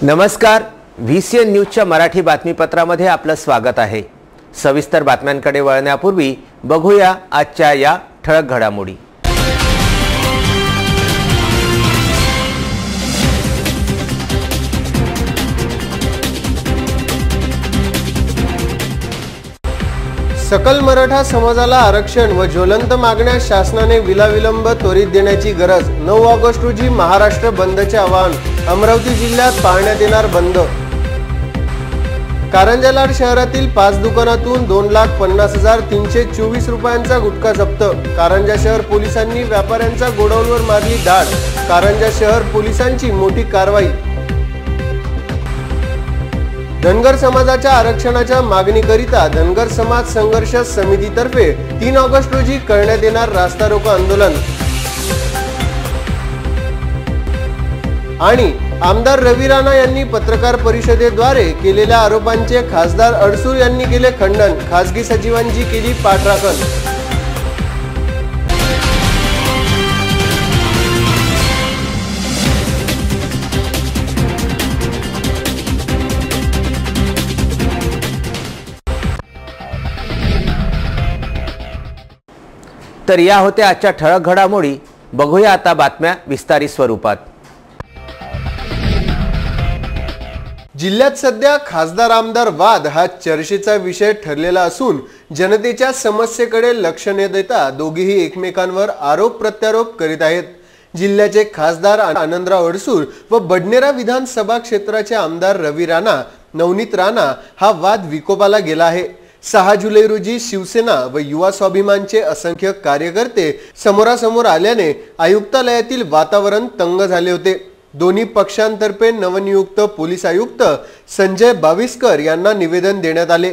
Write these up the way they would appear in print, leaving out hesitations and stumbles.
नमस्कार, VCN न्यूजच्या मराठी बातमीपत्रामध्ये आपलं स्वागत आहे। सविस्तर बातम्यांकडे वळण्यापूर्वी बघूया आजच्या या ठळक घडामोडी। सकल मराठा समाजाला आरक्षण व ज्वलंत मागण्या शासनाने विलंब त्वरित देण्याची गरज। 9 ऑगस्ट रोजी महाराष्ट्र बंदचे आवाहन। अमरावती जिल्ह्यात पाळण्यात येणार बंद। कारंजा शहरातील 5 दुकानातून 2,50,324 रुपयांचा गुटखा जप्त। कारंजा शहर पोलिसांनी व्यापाऱ्यांचा गोडाऊनवर मारली धाड। कारंजा शहर पोलिसांची मोठी कारवाई। धनगर समाजाच्या आरक्षणाच्या मागणीकरिता धनगर समाज संघर्ष समितीतर्फे 3 ऑगस्ट रोजी करण्यात येणार रास्ता रोको आंदोलन। आणि आमदार रवी राणा यांनी पत्रकार परिषदेद्वारे केलेल्या आरोपांचे खासदार अडसूळ यांनी केले खंडन। खासगी सचिवांची केली पाठराखण। तर या होत्या आजच्या ठळक घडामोडी। बघूया आता बातम्या विस्तारित स्वरूपात। जिल्ह्यात सध्या खासदार आमदार वाद हा चर्चेचा विषय ठरलेला असून जनतेच्या समस्येकडे लक्ष न देता दोघेही एकमेकांवर आरोप प्रत्यारोप करीत आहेत। जिल्ह्याचे खासदार आनंदराव अडसूळ व बडनेरा विधानसभा क्षेत्राचे आमदार रवी राणा नवनीत राणा हा वाद विकोपाला गेला आहे। 6 जुलै रोजी शिवसेना व युवा स्वाभिमानचे असंख्य कार्यकर्ते समोरासमोर आल्याने आयुक्तालयातील वातावरण तंग झाले होते। दोन्ही पक्षांतर्फे नवनियुक्त पोलीस आयुक्त संजय बाविस्कर यांना निवेदन देण्यात आले।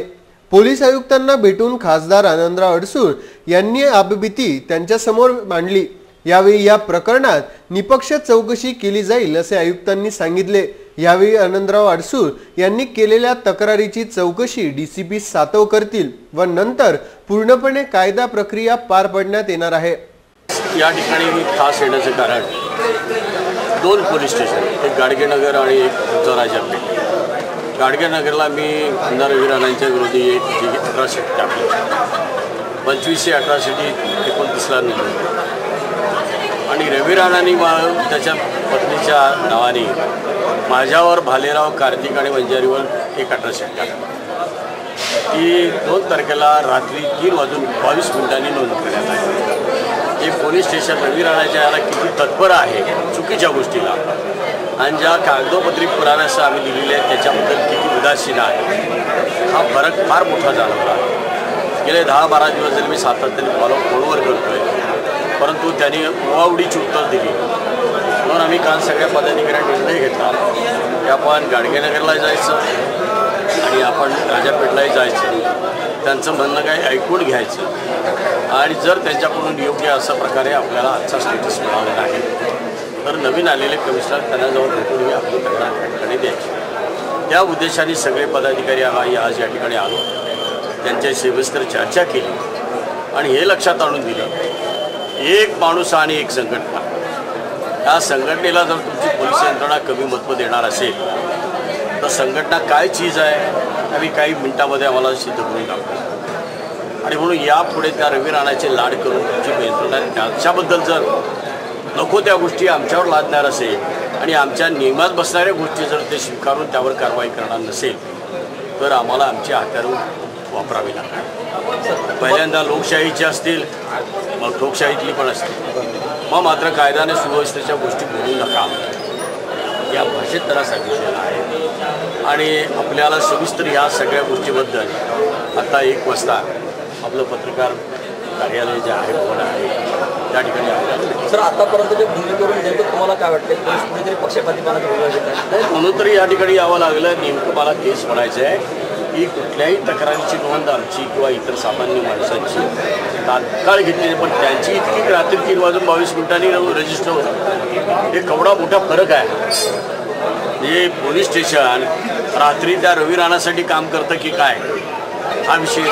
पोलीस आयुक्तांना भेटून खासदार आनंदराव अडसूळ यांनी आपबीती त्यांच्या समोर मांडली। यावेळी या प्रकरणात निपक्ष चौकशी केली जाईल असे आयुक्तांनी सांगितले। यावेळी आनंदराव अडसूळ यांनी केलेल्या तक्रारीची चौकशी डीसीपी सातव करतील व नंतर पूर्णपणे कायदा प्रक्रिया पार पाडण्यात येणार आहे। या ठिकाणी मी खास येण्याचे कारण 2 पोलीस स्टेशन, एक गाडगेनगर आणि एक राजापेठ। गाडगेनगरला मी आमदार रवी राणांच्या विरोधी एक अट्रॉसिटी टाकली। 25 अट्रॉसिटी 29ला निघाली आणि रवी राणांनी त्याच्या पत्नीच्या नावाने माझ्यावर भालेराव, कार्तिक आणि वंजारीवर एक अट्रॉसिटी टाकली। ती 2 तारखेला रात्री 3:22 नोंद करण्यात आली। हे पोलीस स्टेशन रवी राणाच्या याला किती तत्पर आहे चुकीच्या गोष्टीला आणि ज्या कागदोपत्री पुराव्यासह आम्ही दिलेले आहेत त्याच्याबद्दल किती उदासीन आहे हा फरक फार मोठा जाणवला। गेले 10-12 दिवस जरी मी सातत्याने फोनवर करतोय परंतु त्यांनी उवाउडीची उत्तर दिली। म्हणून आम्ही काल सगळ्या पदाधिकाऱ्यांनी निर्णय घेतला की आपण गाडगेनगरला जायचं आणि आपण राजापेठलाही जायचं, त्यांचं म्हणणं काय ऐकून घ्यायचं आणि जर त्यांच्याकडून योग्य अशा प्रकारे आपल्याला आजचा स्टेटस मिळाला नाही तर नवीन आलेले कमिशनर त्यांना जाऊन भेटून आपली तक्रार ठिकाणी द्यायची। त्या उद्देशाने सगळे पदाधिकारी आम्ही आज या ठिकाणी आलो, त्यांच्याशी सविस्तर चर्चा केली आणि हे लक्षात आणून दिलं एक माणूस आणि एक संघटना। या संघटनेला जर तुमची पोलीस यंत्रणा कमी महत्त्व देणार असेल तर संघटना काय चीज आहे आम्ही काही मिनिटांमध्ये आम्हाला सिद्ध करून दाखवू आणि म्हणून यापुढे त्या रवी राणाचे लाड करून तुमची यंत्रणा त्याच्याबद्दल जर नको त्या गोष्टी आमच्यावर लादणार असेल आणि आमच्या नियमात बसणाऱ्या गोष्टी जर ते स्वीकारून त्यावर कारवाई करणार नसेल तर आम्हाला आमची हत्यारं वापरावी लागणार। पहिल्यांदा लोकशाहीची असतील मग ठोकशाहीतली पण असतील, मग मात्र कायद्याने सुव्यवस्थेच्या गोष्टी बोलू नका या भाषेत त्यांना सांगितलेलं आहे। आणि आपल्याला सविस्तर ह्या सगळ्या गोष्टीबद्दल आता 1 वाजता आपलं पत्रकार कार्यालय जे आहे भवन आहे त्या ठिकाणी आपल्याला सर आतापर्यंत भूमिकेवरून नेमकं तुम्हाला काय वाटतं कुठेतरी पक्षपातीपणा नाही म्हणून तरी या ठिकाणी यावं लागलं। नेमकं मला तेच म्हणायचं आहे की कुठल्याही तक्रारीची नोंद आमची किंवा इतर सामान्य माणसांची तात्काळ घेतली पण त्यांची इतकी रात्री 3:22 रजिस्टर होतं हे केवढा मोठा फरक आहे। हे पोलीस स्टेशन रात्री त्या रवी राणासाठी काम करतं की काय हा विषय।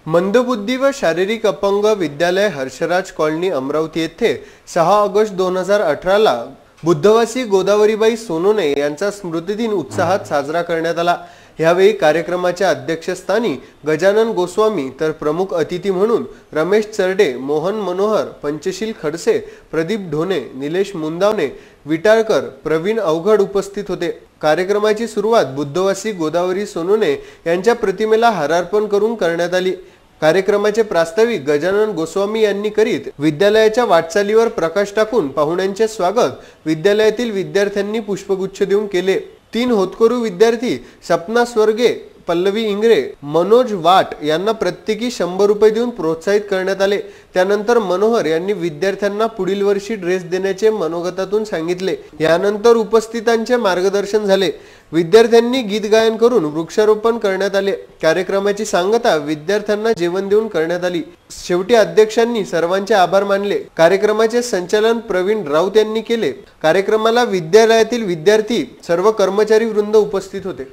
मंदबुद्धी व शारीरिक अपंग विद्यालय हर्षराज कॉलनी अमरावती येथे 6 ऑगस्ट 2018 ला बुद्धवासी गोदावरीबाई सोनोने यांचा स्मृतिदिन उत्साहात साजरा करण्यात आला। यावेळी कार्यक्रमाच्या अध्यक्षस्थानी गजानन गोस्वामी तर प्रमुख अतिथी म्हणून रमेश चरडे, मोहन मनोहर, पंचशील खडसे, प्रदीप ढोणे, निलेश मुंदावणे, विटाळकर, प्रवीण अवघड उपस्थित होते। कार्यक्रमाची सुरुवात बुद्धवासी गोदावरी सोनोने यांच्या प्रतिमेला हारार्पण करून करण्यात आली। कार्यक्रमाचे प्रास्ताविक गजानन गोस्वामी यांनी करीत विद्यालयाच्या वाटचालीवर प्रकाश टाकून पाहुण्यांचे स्वागत विद्यालयातील विद्यार्थ्यांनी पुष्पगुच्छ देऊन केले। 3 होतकरू विद्यार्थी सपना स्वर्गे, पल्लवी इंगरे, मनोज वाट यांना प्रत्येकी 100 रुपये देऊन प्रोत्साहित करण्यात आले। त्यानंतर मनोहर यांनी विद्यार्थ्यांना पुढील वर्षी ड्रेस देण्याचे मनोगतातून सांगितले। यानंतर उपस्थितांचे मार्गदर्शन झाले। विद्यार्थ्यांनी गीत गायन करून वृक्षारोपण करण्यात आले। कार्यक्रमाची सांगता विद्यार्थ्यांना जेवण देऊन करण्यात आली। शेवटी अध्यक्षांनी सर्वांचे आभार मानले। कार्यक्रमाचे संचालन प्रवीण राऊत यांनी केले। कार्यक्रमाला विद्यालयातील विद्यार्थी, सर्व कर्मचारी वृंद उपस्थित होते।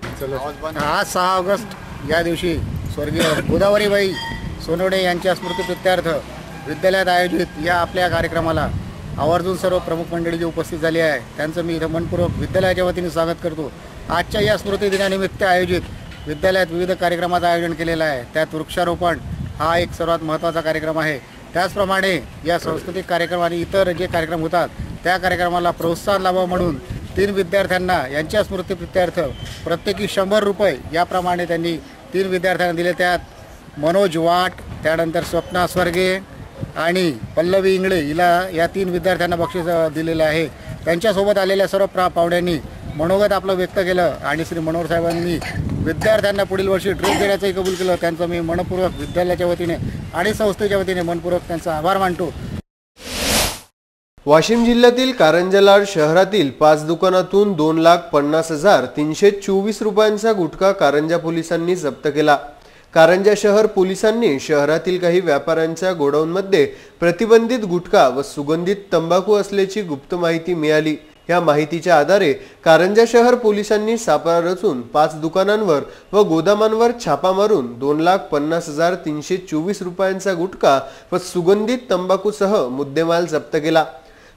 आज 6 ऑगस्ट या दिवशी स्वर्गीय गोदावरीबाई सोनोने यांच्या स्मृतिप्रित्यर्थ विद्यालयात आयोजित या आपल्या कार्यक्रमाला आवर्जून सर्व प्रमुख मंडळी जी उपस्थित झाली आहे त्यांचं मी इथं मनपूर्वक विद्यालयाच्या वतीने स्वागत करतो। आजच्या या स्मृतिदिनानिमित्त आयोजित विद्यालयात विविध कार्यक्रमाचं आयोजन केलेलं आहे। त्यात वृक्षारोपण हा एक सर्वात महत्त्वाचा कार्यक्रम आहे। त्याचप्रमाणे या सांस्कृतिक कार्यक्रम आणि इतर जे कार्यक्रम होतात त्या कार्यक्रमाला प्रोत्साहन लाभावं म्हणून 3 विद्यार्थ्यांना यांच्या स्मृतिप्रित्यर्थ प्रत्येकी 100 रुपये याप्रमाणे त्यांनी 3 विद्यार्थ्यांना दिले। त्यात मनोज वाट, त्यानंतर स्वप्ना स्वर्गे आणि पल्लवी इंगळे हिला या 3 विद्यार्थ्यांना बक्षीस दिलेलं आहे। त्यांच्यासोबत आलेल्या सर्व पाहुण्यांनी मनोगत आपलं व्यक्त केलं आणि श्री मनोहर साहेबांनी विद्यार्थ्यांना पुढील वर्षी ड्रेस देण्याचंही कबूल केलं। त्यांचं मी मनपूर्वक विद्यालयाच्या वतीने आणि संस्थेच्या वतीने मनपूर्वक त्यांचा आभार मानतो। वाशिम जिल्ह्यातील कारंजा शहरातील 5 दुकानातून 2,50,324 रुपयांचा गुटखा कारंजा पोलिसांनी जप्त केला। कारंजा शहर पोलिसांनी शहरातील काही व्यापाऱ्यांच्या गोडाऊनमध्ये प्रतिबंधित गुटखा व सुगंधित तंबाखू असल्याची गुप्त माहिती मिळाली। या माहितीच्या आधारे कारंजा शहर पोलिसांनी सापळा रचून 5 दुकानांवर व गोदामांवर छापा मारून 2,50,324 रुपयांचा गुटखा व सुगंधित तंबाखूसह मुद्देमाल जप्त केला।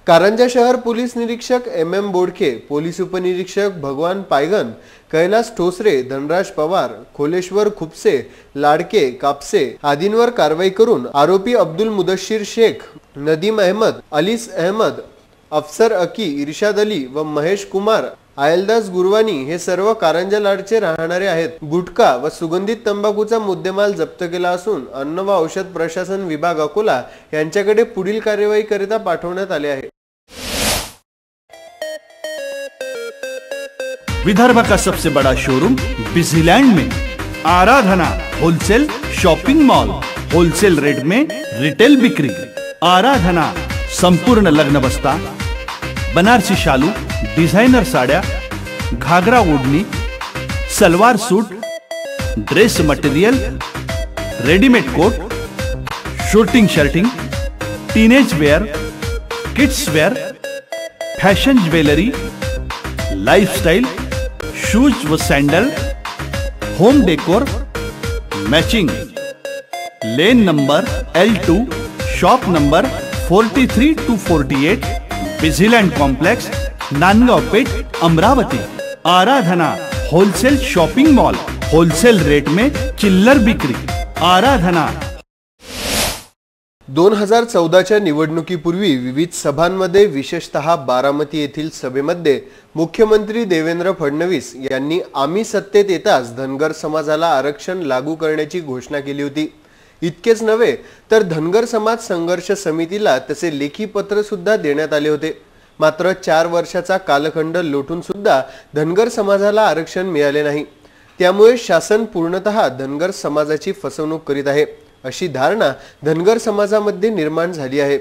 कारंजा शहर पोलीस निरीक्षक MM बोडखे, पोलीस उपनिरीक्षक भगवान पायगन, कैलास ठोसरे, धनराज पवार, खोलेश्वर खुपसे, लाडके कापसे आदींवर कारवाई करून आरोपी अब्दुल मुदश्शीर शेख, नदीम अहमद, अलीस अहमद, अफसर अकी, इर्शाद अली व महेश कुमार आयलदास गुरवानी हे सर्व कारंजा लाडचे राहणारे आहेत। गुटखा व सुगंधित तंबाखूचा मुद्देमाल जप्त केला असून अन्न व औषध प्रशासन विभाग अकोला यांच्याकडे पुढील कार्यवाही करिता पाठवण्यात आले आहे। विदर्भ का सबसे बड़ा शोरूम बिजीलैंड में Aradhana wholesale shopping mall, wholesale rate में रिटेल बिक्री। आराधना संपूर्ण लग्न बस्ता, बनारसी शालू, डिजाइनर साड्या, घाघरा ओढ़नी, salwar suit, dress material, readymade coat, suiting shirting, teenage wear, kids wear, fashion jewellery, lifestyle, shoes व sandal, home decor, matching. Lane number L2, shop number 43 to 48, Busyland complex, Nandgaon Peth, Amravati. Aradhana wholesale shopping mall, wholesale rate में चिल्लर बिक्री। आराधना। 2014च्या निवडणुकीपूर्वी विविध सभांमध्ये विशेषतः बारामती येथील सभेमध्ये मुख्यमंत्री देवेंद्र फडणवीस यांनी आम्ही सत्तेत येताच धनगर समाजाला आरक्षण लागू करण्याची घोषणा केली होती। इतकेच नव्हे तर धनगर समाज संघर्ष समितीला तसे लेखी पत्र सुद्धा देण्यात आले होते। मात्र 4 वर्षाचा कालखंड लोटून सुद्धा धनगर समाजाला आरक्षण मिळाले नाही। त्यामुळे शासन पूर्णतः धनगर समाजाची फसवणूक करीत आहे अशी धारणा धनगर समाजामध्ये निर्माण झाली आहे।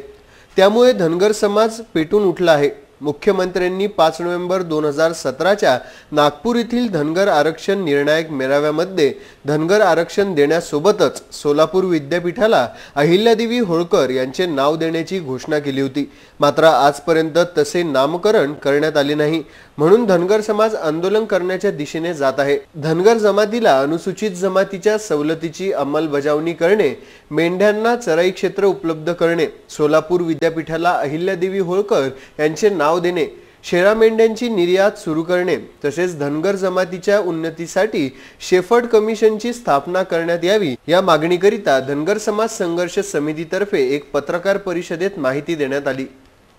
त्यामुळे धनगर समाज पेटून उठला आहे। मुख्यमंत्र्यांनी 5 नोव्हेंबर 2017च्या नागपूर येथील धनगर आरक्षण निर्णायक मेळाव्यामध्ये धनगर आरक्षण देण्यासोबतच सोलापूर विद्यापीठाला अहिल्यादेवी होळकर यांचे नाव देण्याची घोषणा केली होती। मात्र आजपर्यंत तसे नामकरण करण्यात आले नाही, म्हणून धनगर समाज आंदोलन करण्याच्या दिशेने जात आहे। धनगर जमातीला अनुसूचित जमातीच्या सवलतीची अंमलबजावणी करणे, मेंढ्यांना चराई क्षेत्र उपलब्ध करणे, सोलापूर विद्यापीठाला अहिल्यादेवी होळकर यांचे नाव देणे, शेळ्या मेंढ्यांची निर्यात सुरू करणे तसेच धनगर जमातीच्या उन्नतीसाठी शेफर्ड कमिशनची स्थापना करण्यात यावी या मागणीकरिता धनगर समाज संघर्ष समितीतर्फे एक पत्रकार परिषदेत माहिती देण्यात आली।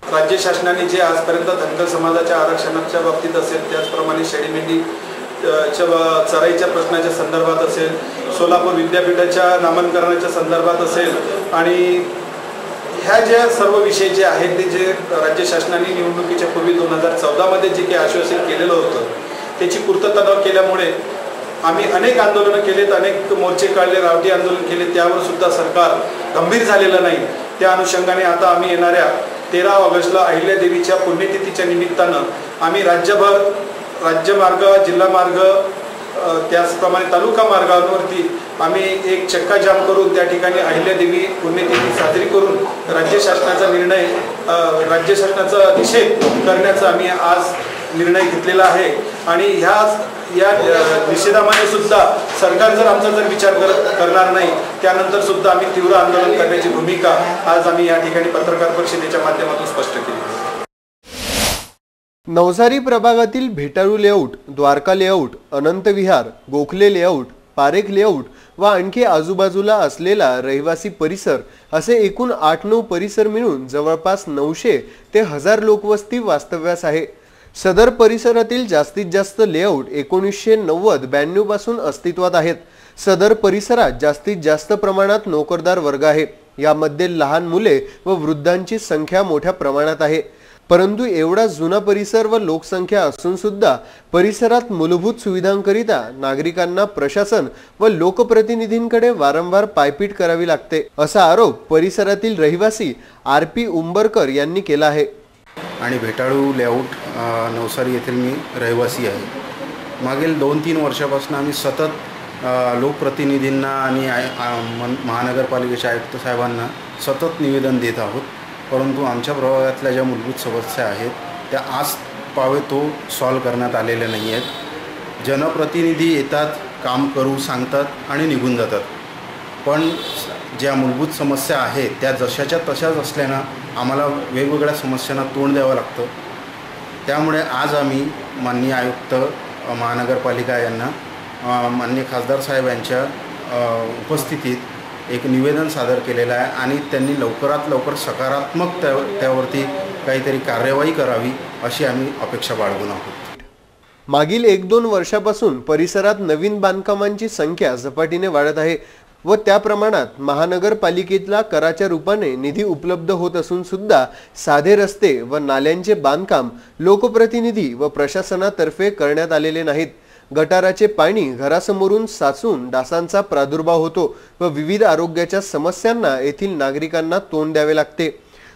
राज्य शासनाने जे आजपर्यंत धनगर समाजाच्या आरक्षणाच्या बाबतीत असेल त्याचप्रमाणे शेळी मेंढी चराईच्या प्रश्नाच्या संदर्भात असेल, सोलापूर विद्यापीठाच्या नामांकरणाच्या संदर्भात असेल आणि ह्या ज्या सर्व विषय जे आहेत ते जे राज्य शासनाने निवडणुकीच्या पूर्वी 2014 मध्ये जे काही आश्वासन केलेलं होतं त्याची पूर्तता न केल्यामुळे आम्ही अनेक आंदोलनं केलेत, अनेक मोर्चे काढले, रावटी आंदोलन केले, त्यावर सुद्धा सरकार गंभीर झालेलं नाही। त्या अनुषंगाने आता आम्ही येणाऱ्या 13 ऑगस्टला अहिल्यादेवीच्या पुण्यतिथीच्या निमित्तानं आम्ही राज्यभर राज्यमार्ग, जिल्हा मार्ग त्याचप्रमाणे तालुका मार्गावरती आम्ही एक चक्का जाम करून त्या ठिकाणी अहिल्यादेवी पुण्यतिथी साजरी करून राज्य शासनाचा निषेध करण्याचा आम्ही आज निर्णय घेतलेला आहे। आणि या निषेधामध्ये सुद्धा सरकार जर आमचा विचार करणार नाही त्यानंतर सुद्धा आम्ही तीव्र आंदोलन करण्याची भूमिका आज आम्ही या ठिकाणी पत्रकार परिषदेच्या माध्यमातून स्पष्ट केली। नवसारी प्रभागातील भेटाळू लेआउट, द्वारका लेआउट, अनंत विहार, गोखले लेआउट, पारेख लेआउट व आणखी आजूबाजूला असलेला रहिवासी परिसर असे एकूण 8-9 परिसर मिळून जवळपास 900 ते 1000 लोकवस्ती वास्तव्यास आहे। सदर परिसरातील जास्तीत जास्त लेआउट 1990-92 पासून अस्तित्वात आहेत। सदर परिसरात जास्तीत जास्त प्रमाणात नोकरदार वर्ग आहे। यामध्ये लहान मुले व वृद्धांची संख्या मोठ्या प्रमाणात आहे। परंतु एवढा जुना परिसर व लोकसंख्या असून सुद्धा परिसरात मूलभूत सुविधांकरिता नागरिकांना प्रशासन व लोकप्रतिनिधींकडे वारंवार पायपीट करावी लागते असा आरोप परिसरातील रहिवासी RP उंबरकर यांनी केला आहे। आणि भेटाळू लेआउट नवसारी येथील मी रहिवासी आहे। मागील 2-3 वर्षापासून आम्ही सतत लोकप्रतिनिधींना आणि महानगरपालिकेच्या आयुक्त साहेबांना सतत निवेदन देत आहोत, परंतु आमच्या प्रभागातल्या ज्या मूलभूत समस्या आहेत त्या आज पावे तो सॉल्व करण्यात आलेल्या नाही आहेत। जनप्रतिनिधी येतात, काम करू सांगतात आणि निघून जातात, पण ज्या मूलभूत समस्या आहेत त्या जशाच्या तशाच असल्यानं आम्हाला वेगवेगळ्या समस्यांना तोंड द्यावं लागतं। त्यामुळे आज आम्ही माननीय आयुक्त महानगरपालिका यांना माननीय खासदार साहेब यांच्या उपस्थितीत एक निवेदन सादर केलेलं आहे आणि त्यांनी लवकरात लवकर सकारात्मक त्यावरती काहीतरी कार्यवाही करावी अशी आम्ही अपेक्षा बाळगून आहोत। मागील 1-2 वर्षापासून परिसरात नवीन बांधकामांची संख्या झपाटीने वाढत आहे व त्या प्रमाणात महानगरपालिकेला कराच्या रूपाने निधी उपलब्ध होत असून सुद्धा साधे रस्ते व नाल्यांचे बांधकाम लोकप्रतिनिधी व प्रशासनातर्फे करण्यात आलेले नाहीत। गटाराचे पाणी घरासमोरून साचून डासांचा प्रादुर्भाव होतो व विविध आरोग्याच्या समस्यांना येथील नागरिकांना तोंड द्यावे लागते।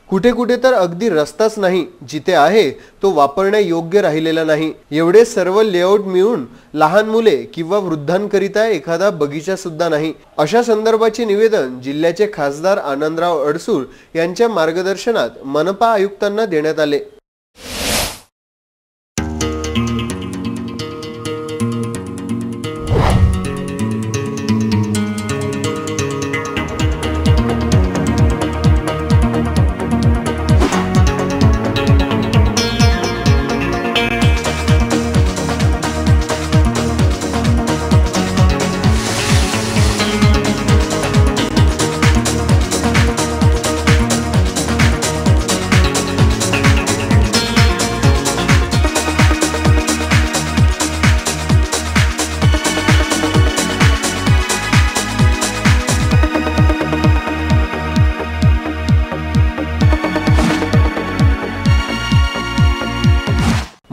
कुठे कुठे तर अगदी रस्ताच नाही, जिथे आहे तो वापरण्यायोग्य राहिलेला नाही। एवढे सर्व लेआउट मिळून लहान मुले किंवा वृद्धांकरिता एखादा बगीचा सुद्धा नाही। अशा संदर्भाचे निवेदन जिल्ह्याचे खासदार आनंदराव अडसूळ यांच्या मार्गदर्शनात मनपा आयुक्तांना देण्यात आले।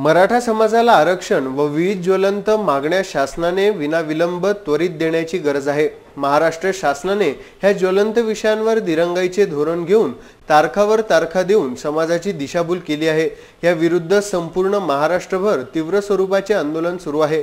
मराठा समाजाला आरक्षण व विविध ज्वलंत मागण्या शासनाने विनाविलंब त्वरित देण्याची गरज आहे। महाराष्ट्र शासनाने ह्या ज्वलंत विषयांवर दिरंगाईचे धोरण घेऊन तारखावर तारखा देऊन समाजाची दिशाभूल केली आहे। या विरुद्ध संपूर्ण महाराष्ट्रभर तीव्र स्वरूपाचे आंदोलन सुरू आहे।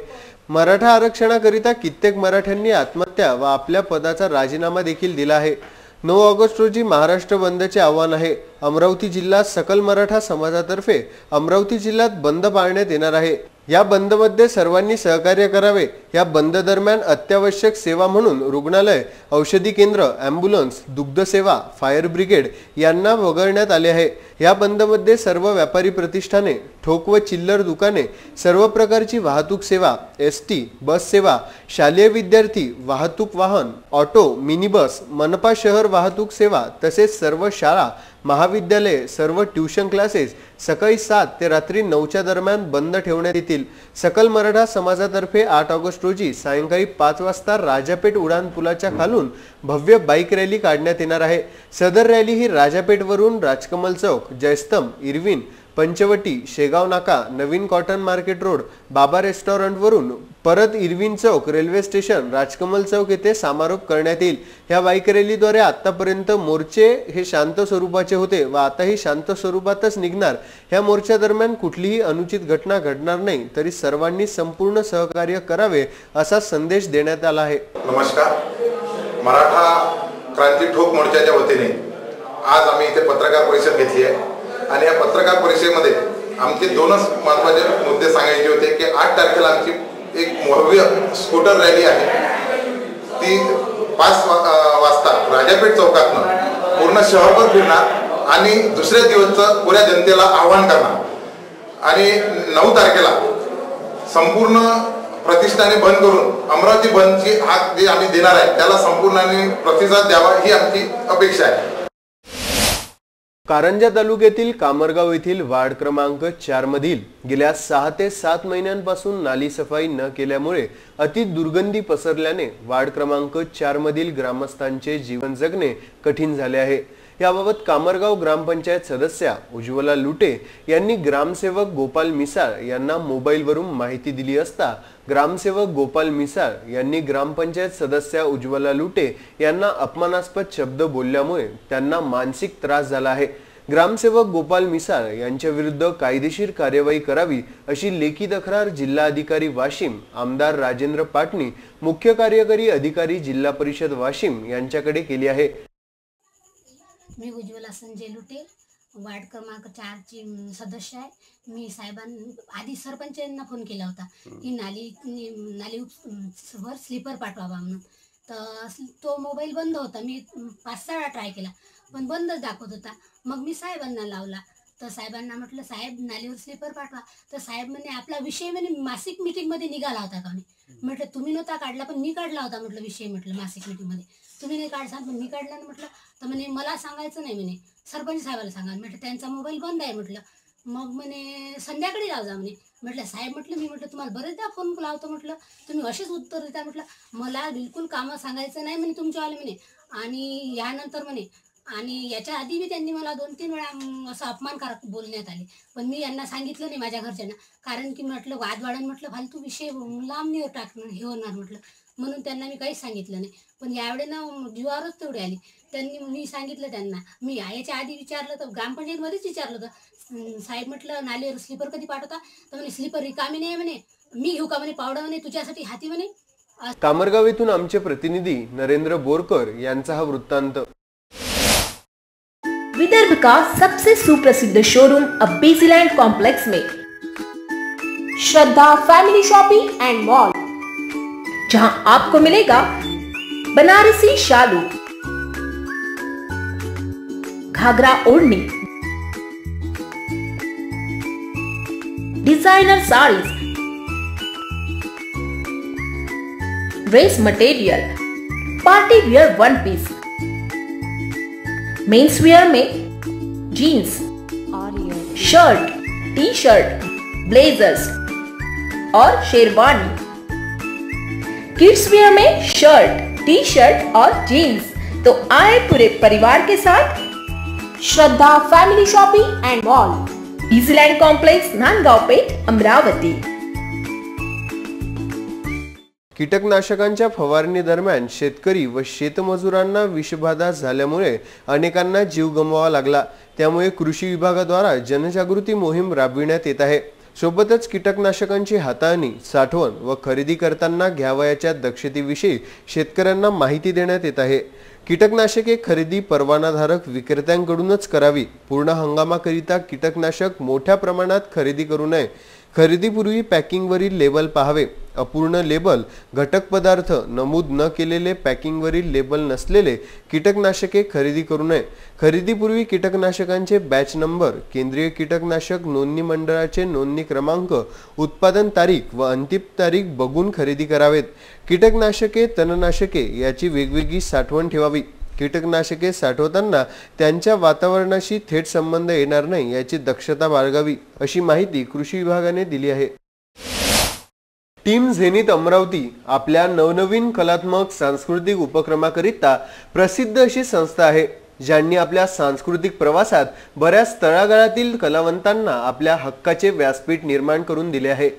मराठा आरक्षणाकरिता कित्येक मराठ्यांनी आत्महत्या व आपल्या पदाचा राजीनामा देखील दिला आहे। 9 ऑगस्ट रोजी महाराष्ट्र बंदचे आव्हान आहे। अमरावती जिल्हा सकल मराठा समाजातर्फे अमरावती जिल्ह्यात बंद पाळण्यात येणार आहे। या बंदमध्ये सर्वांनी सहकार्य करावे। या बंद दरम्यान अत्यावश्यक सेवा म्हणून रुग्णालय, औषधी केंद्र, ॲम्ब्युलन्स, दुग्ध सेवा, फायर ब्रिगेड यांना वगळण्यात आले आहे। या बंदमध्ये सर्व व्यापारी प्रतिष्ठाने, ठोक व चिल्लर दुकाने, सर्व प्रकारची वाहतूक सेवा, एसटी, बस सेवा, शालेय विद्यार्थी, वाहतूक वाहन, ऑटो, मिनी बस, मनपा शहर वाहतूक सेवा तसेच सर्व शाळा, महाविद्यालये, सर्व ट्यूशन क्लासेस सकाळी 7 ते रात्री 9च्या दरम्यान बंद ठेवण्यात येतील। सकल मराठा समाजातर्फे 8 ऑगस्ट रोजी सायंकाळी 5 वाजता राजापेठ उडान पुलाच्या खालून भव्य बाईक रॅली काढण्यात येणार आहे। सदर रॅली ही राजापेठवरून राजकमल चौक, जयस्तंभ, इरविन, पंचवटी, शेगाव नाका, नवीन कॉटन मार्केट रोड, बाबा रेस्टॉरंटवरून परत इरविन चौक, रेल्वे स्टेशन, राजकमल चौक येथे समारोप करण्यात येईल। या बाईक रॅलीद्वारे आतापर्यंत मोर्चे हे शांत स्वरूपाचे होते व आताही शांत स्वरूपातच निघणार। या मोर्चा दरम्यान कुठलीही अनुचित घटना घडणार नाही, तरी सर्वांनी संपूर्ण सहकार्य करावे असा संदेश देण्यात आला आहे। नमस्कार, मराठा क्रांती ठोक मोर्चाच्या वतीने आज आम्ही इथे पत्रकार परिषद घेतली आहे आणि या पत्रकार परिषदेमध्ये आमचे दोनच महत्त्वाचे मुद्दे सांगायचे होते की 8 तारखेला आमची एक भव्य स्कूटर रॅली आहे। ती 5 वाजता राजापेठ चौकातून पूर्ण शहरभर फिरणार आणि दुसऱ्या दिवसचं पुऱ्या जनतेला आवाहन करणार आणि 9 तारखेला संपूर्ण प्रतिष्ठाने बंद करून अमरावती बंदची हाक जे आम्ही देणार आहे त्याला संपूर्ण प्रतिसाद द्यावा ही आमची अपेक्षा आहे। कारंजा तालुक्यातील कामरगाव येथील वार्ड क्रमांक 4 मधील गेल्या 6 ते 7 महिन्यांपासून नाली सफाई न केल्यामुळे अति दुर्गंधी पसरल्याने वार्ड क्रमांक 4 मधील ग्रामस्थांचे जीवन जगणे कठीण झाले आहे। याबाबत कामरगाव ग्रामपंचायत सदस्या उज्ज्वला लुटे यांनी ग्रामसेवक गोपाल मिसाळ यांना मोबाईलवरून माहिती दिली असता ग्रामसेवक गोपाल मिसाळ यांनी ग्रामपंचायत सदस्या उज्ज्वला लुटे यांना अपमानास्पद शब्द बोलल्यामुळे त्यांना मानसिक त्रास झाला आहे। ग्रामसेवक गोपाल मिसाळ यांच्या विरुद्ध कायदेशीर कार्यवाही करावी अशी लेखी तक्रार जिल्हाधिकारी वाशिम, आमदार राजेंद्र पाटणी, मुख्य कार्यकारी अधिकारी जिल्हा परिषद वाशिम यांच्याकडे केली आहे। मी उज्ज्वला संजय लुटे, वार्ड क्रमांक 4 ची सदस्य आहे। मी साहेबांना आधी सरपंच यांना फोन केला होता की नाली वर स्लीपर पाठवावा म्हणून, तर तो मोबाईल बंद होता। मी 5-6 वेळा ट्राय केला पण बंदच दाखवत होता। मग मी साहेबांना लावला तर साहेबांना म्हटलं साहेब नालीवर स्लीपर पाठवा, तर साहेब म्हणे आपला विषय म्हणे मासिक मीटिंगमध्ये निघाला होता का म्हटलं तुम्ही नव्हता काढला पण मी काढला होता म्हटलं विषय, म्हटलं मासिक मीटिंगमध्ये तुम्ही नाही काढसान पण मी काढला ना म्हटलं। तर म्हणे मला सांगायचं नाही म्हणे, सरपंच साहेबाला सांगा। म्हटलं त्यांचा मोबाईल बंद आहे म्हटलं, मग म्हणे संध्याकाळी लाव जा म्हणे। म्हटलं साहेब म्हटलं मी म्हटलं तुम्हाला बरेचदा फोन लावतो म्हटलं तुम्ही असेच उत्तर देता म्हटलं, मला बिलकुल कामं सांगायचं नाही म्हणे तुमच्यावाले म्हणे। आणि यानंतर म्हणे आणि याच्या आधी बी त्यांनी मला 2-3 वेळा असं अपमानकारक बोलण्यात आले पण मी यांना सांगितलं नाही माझ्या घरच्यांना, कारण की म्हटलं वाद वाढन म्हटलं फालतू विषय लांब नाही टाकणं हे होणार म्हटलं, म्हणून त्यांना मी काहीच सांगितलं नाही। पण यावेळेला जीवावरच तेवढी आली, त्यांनी मी सांगितलं त्यांना। मी याच्या आधी विचारलं तर ग्रामपंचायतमध्येच विचारलं होतं, साहेब म्हटलं नालीवर स्लीपर कधी पाठवता, तर म्हणे स्लीपर रिकामी नाही म्हणे, मी घेऊ का म्हणे पावडा म्हणे तुझ्यासाठी हाती म्हणे। कामरगाव येथून आमचे प्रतिनिधी नरेंद्र बोरकर यांचा हा वृत्तांत। विदर्भ का सबसे सुप्रसिद्ध शोरूम अब बीजीलैंड कॉम्प्लेक्स में Shraddha family shopping and mall, जहां आपको मिलेगा बनारसी शालू, घाघरा ओढ़नी, designer sarees, dress material, party wear one piece, men's wear में jeans, shirt, T shirt, blazers और शेरवानी, किड्स वियर में शर्ट, टी शर्ट और जीन्स। तो आए पूरे परिवार के साथ Shraddha family shopping and mall, Busyland complex, Nandgaon Peth, Amravati. कीटकनाशकांच्या फवारणी दरम्यान शेतकरी व शेतमजुरांना विषबाधा झाल्यामुळे अनेकांना जीव गमवावा लागला। त्यामुळे कृषी विभागाद्वारा जनजागृती मोहीम राबविण्यात येत आहे। सोबतच कीटकनाशकांची हाताळणी, साठवण व खरेदी करताना घ्यावयाच्या दक्षतेविषयी शेतकऱ्यांना माहिती देण्यात येत आहे। कीटकनाशके खरेदी परवानाधारक विक्रेत्यांकडूनच करावी। पूर्ण हंगामाकरिता कीटकनाशक मोठ्या प्रमाणात खरेदी करू नये। खरेदीपूर्वी पॅकिंगवरील लेबल पाहावे. अपूर्ण लेबल, घटक पदार्थ नमूद न केलेले, पॅकिंगवरील लेबल नसलेले कीटकनाशके खरेदी करू नये. खरेदीपूर्वी कीटकनाशकांचे बॅच नंबर, केंद्रीय कीटकनाशक नोंदणी मंडळाचे नोंदणी क्रमांक, उत्पादन तारीख व अंतिम तारीख बघून खरेदी करावेत. कीटकनाशके, तणनाशके याची वेगवेगळी साठवण ठेवावी. कीटकनाशके साठवताना त्यांच्या वातावरणाशी थेट संबंध येणार नाही याची दक्षता बाळगावी, अशी माहिती कृषी विभागाने दिली आहे. टीम झेनिथ अमरावती आपल्या नवनवीन कलात्मक सांस्कृतिक उपक्रमाकरिता प्रसिद्ध अशी संस्था आहे, ज्यांनी आपल्या सांस्कृतिक प्रवासात बऱ्याच तळागाळातील कलावंतांना आपल्या हक्काचे व्यासपीठ निर्माण करून दिले आहे.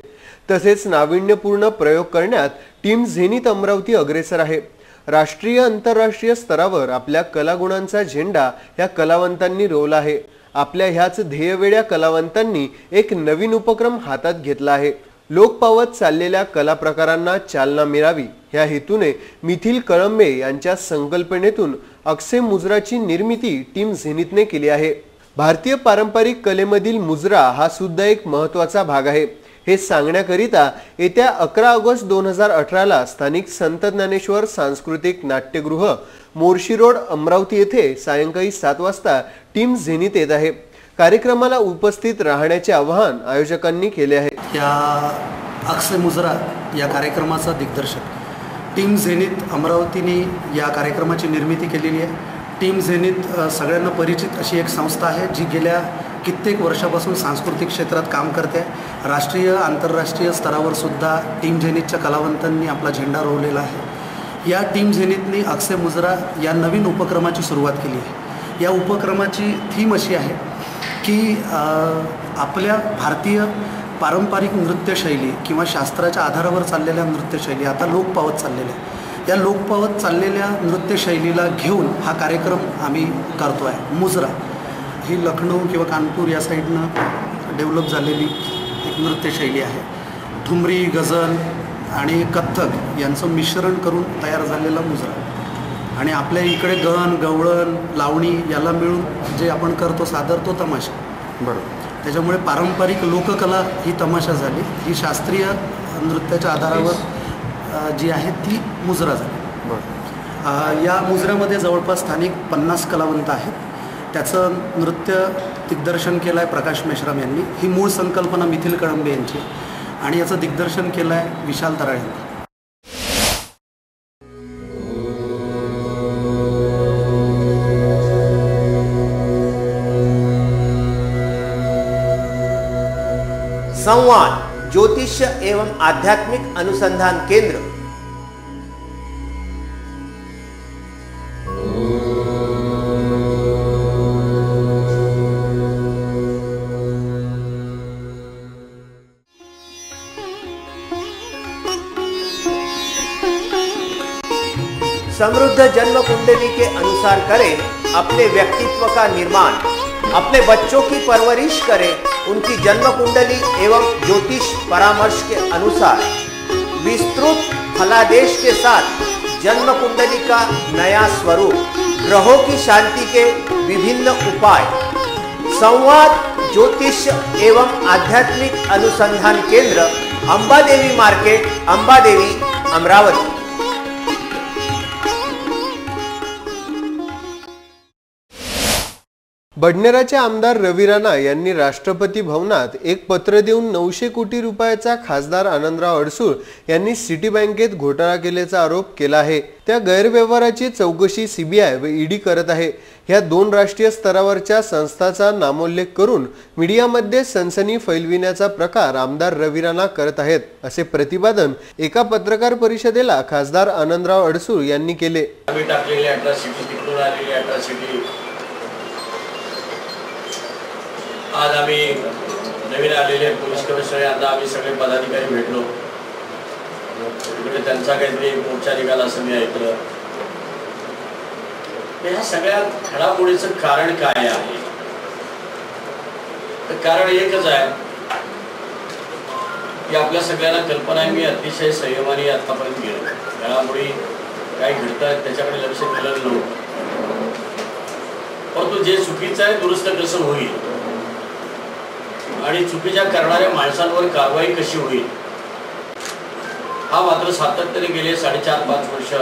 तसेच नाविन्यपूर्ण प्रयोग करण्यात टीम झेनिथ अमरावती अग्रेसर आहे. राष्ट्रीय आंतरराष्ट्रीय स्तरावर आपल्या कलागुणांचा झेंडा या कलावंतांनी रोवला आहे. आपल्या ह्याच ध्येयवेड्या कलावंतांनी एक नवीन उपक्रम हातात घेतला आहे. लोक पावत चाललेल्या कला प्रकारांना चालना मिळावी ह्या हेतूने मिथिल कळंबे यांच्या संकल्पनेतून अक्षय मुजराची निर्मिती टीम झेनिथने केली आहे. भारतीय पारंपरिक कलेमधील मुजरा हा सुद्धा एक महत्त्वाचा भाग आहे. हे सांगण्याकरिता येत्या 11 ऑगस्ट 2018 स्थानिक संत ज्ञानेश्वर सांस्कृतिक नाट्यगृह मोर्शी रोड अमरावती येथे सायंकाळी 7 वाजता टीम झेनिथ येत आहे. कार्यक्रमाला उपस्थित राहण्याचे आवाहन आयोजकांनी केले आहे. या अक्षय मुजरा या कार्यक्रमाचा दिग्दर्शक टीम झेनिथ अमरावतीने या कार्यक्रमाची निर्मिती केलेली आहे. टीम झेनिथ सगळ्यांना परिचित अशी एक संस्था आहे जी गेल्या कित्येक वर्षापासून सांस्कृतिक क्षेत्रात काम करते. राष्ट्रीय आंतरराष्ट्रीय स्तरावर सुद्धा टीम झेनिथच्या कलावंतांनी आपला झेंडा रोवलेला आहे. या टीम झेनिथने अक्षय मुजरा या नवीन उपक्रमाची सुरुवात केली आहे. या उपक्रमाची थीम अशी आहे की आपल्या भारतीय पारंपरिक नृत्यशैली किंवा शास्त्राच्या आधारावर चाललेल्या नृत्यशैली आता लोप पावत चाललेल्या, या लोप पावत चाललेल्या नृत्यशैलीला घेऊन हा कार्यक्रम आम्ही करतो आहे. मुजरा ही लखनौ किंवा कानपूर या साईडनं डेव्हलप झालेली एक नृत्यशैली आहे. ठुमरी, गझल आणि कथ्थक यांचं मिश्रण करून तयार झालेला मुजरा. आणि आपल्या इकडे गण, गवळण, लावणी याला मिळून जे आपण करतो सादर तो तमाशा. बरोबर. त्याच्यामुळे पारंपरिक लोककला ही तमाशा झाली, ही शास्त्रीय नृत्याच्या आधारावर जी आहे ती मुजरा झाली. या मुजऱ्यामध्ये जवळपास स्थानिक 50 कलावंत आहेत. त्याचं नृत्य दिग्दर्शन केलं आहे प्रकाश मेश्राम यांनी. ही मूळ संकल्पना मिथिल कळंबे यांची आणि याचं दिग्दर्शन केलं आहे विशाल तराळ यांनी. संवाद ज्योतिष एवं आध्यात्मिक अनुसंधान केंद्र समृद्ध जन्म कुंडली के अनुसार करें अपने व्यक्तित्व का निर्माण, अपने बच्चों की परवरिश करें उनकी जन्म कुंडली एवं ज्योतिष परामर्श के अनुसार विस्तृत फलादेश के साथ जन्म कुंडली का नया स्वरूप, ग्रहों की शांति के विभिन्न उपाय। संवाद ज्योतिष एवं आध्यात्मिक अनुसंधान केंद्र, अंबादेवी मार्केट, अंबादेवी, अमरावती। बडनेराचे आमदार रवी राणा यांनी राष्ट्रपती भवनात एक पत्र देऊन 900 कोटी रुपयाचा खासदार आनंदराव अडसूळ यांनी सिटी बँकेत घोटाळा केल्याचा आरोप केला आहे. त्या गैरव्यवहाराची चौकशी सीबीआय व ईडी करत आहे. ह्या दोन राष्ट्रीय स्तरावरच्या संस्थांचा नामोल्लेख करून मीडियामध्ये सनसनी फैलविण्याचा प्रकार आमदार रवी राणा करत आहेत, असे प्रतिपादन एका पत्रकार परिषदेला खासदार आनंदराव अडसूळ यांनी केले. आज आम्ही नवीन आलेले पोलीस कमिशनर यांना आम्ही सगळे पदाधिकारी भेटलो. तिकडे त्यांचा काहीतरी मोर्चा निघाला असं मी ऐकलं. ह्या सगळ्या घडामोडीचं कारण काय आहे? तर कारण एकच आहे की आपल्या सगळ्यांना कल्पना आहे, मी अतिशय संयमाने आतापर्यंत गेलो. घडामोडी काय घडतात त्याच्याकडे लक्ष दिलेलं नव्हतं. परंतु जे चुकीचं आहे दुरुस्त कसं होईल आणि चुकीच्या करणाऱ्या माणसांवर कारवाई कशी होईल हा मात्र सातत्याने गेले 4.5-5 वर्ष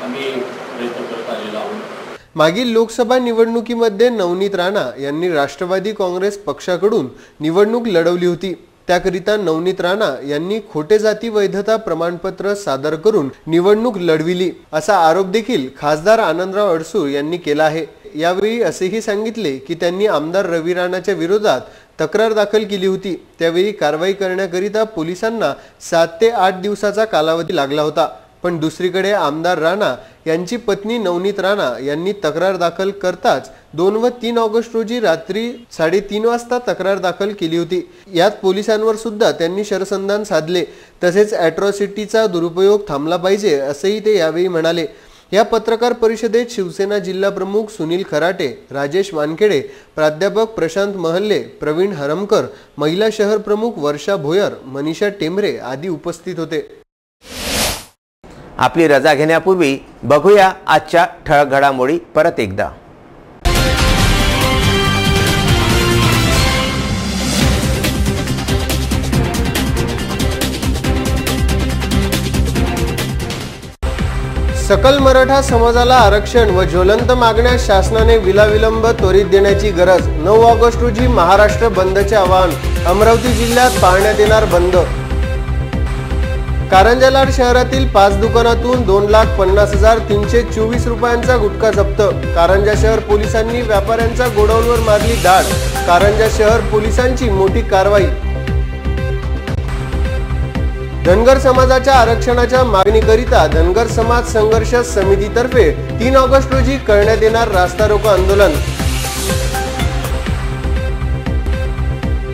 आम्ही प्रयत्न करत आलेलो आहोत। मागील लोकसभा निवडणुकीमध्ये नवनीत राणा यांनी राष्ट्रवादी काँग्रेस पक्षाकडून निवडणूक लढवली होती। त्याकरिता नवनीत राणा यांनी खोटे जाती वैधता प्रमाणपत्र सादर करून निवडणूक लढविली असा आरोप देखील खासदार आनंदराव अडसूळ यांनी केला आहे। यावेळी असेही सांगितले की त्यांनी आमदार रवी राणाच्या विरोधात तक्रार दाखल केली होती। त्यावेळी कारवाई करण्याकरिता पोलिसांना 7 ते 8 दिवसाचा कालावधी लागला होता। पण दुसरीकडे आमदार राणा यांची पत्नी नवनीत राणा यांनी तक्रार दाखल करताच 2 व 3 ऑगस्ट रोजी रात्री 3:30 वाजता तक्रार दाखल केली होती। यात पोलिसांवर सुद्धा त्यांनी शरसंधान साधले, तसेच अॅट्रॉसिटीचा दुरुपयोग थांबला पाहिजे असेही ते यावेळी म्हणाले। या पत्रकार परिषदेत शिवसेना जिल्हा प्रमुख सुनील खराटे, राजेश वानखेडे, प्राध्यापक प्रशांत महल्ले, प्रवीण हरमकर, महिला शहर प्रमुख वर्षा भोयर, मनीषा टेंभरे आदी उपस्थित होते। आपली रजा घेण्यापूर्वी बघूया आजच्या ठळक घडामोडी परत एकदा। सकल मराठा समाजाला आरक्षण व ज्वलंत मागण्या शासनाने विनाविलंब त्वरित देण्याची गरज। 9 ऑगस्ट रोजी महाराष्ट्र बंदचे आवाहन। अमरावती जिल्ह्यात पाळण्यात येणार बंद। कारंजा लाड शहरातील 5 दुकानातून 2,50,324 रुपयांचा गुटखा जप्त। कारंजा शहर पोलिसांनी व्यापाऱ्यांचा गोडाऊनवर मारली धाड। कारंजा शहर पोलिसांची मोठी कारवाई। धनगर समाजाच्या आरक्षणाच्या मागणीकरिता धनगर समाज संघर्ष समितीतर्फे 3 ऑगस्ट रोजी करण्यात येणार रास्ता रोको आंदोलन।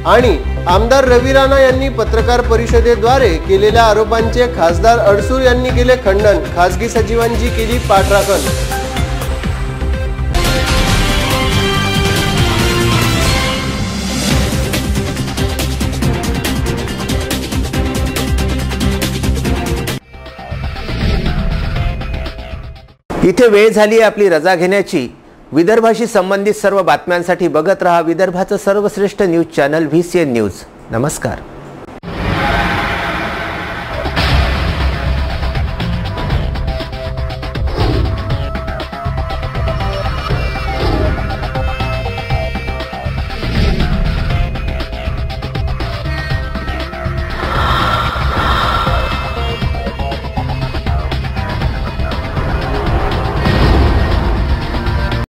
आणि आमदार रवी राणा यांनी पत्रकार परिषदेद्वारे केलेल्या आरोपांचे खासदार अडसूळ यांनी केले खंडन। खासगी सचिवांची केली पाठराखण। इथे वेळ झाली आपली रजा घेण्याची। विदर्भाशी संबंधित सर्व बातम्यांसाठी बघत रहा विदर्भाचं सर्वश्रेष्ठ न्यूज चॅनल VCN न्यूज। नमस्कार।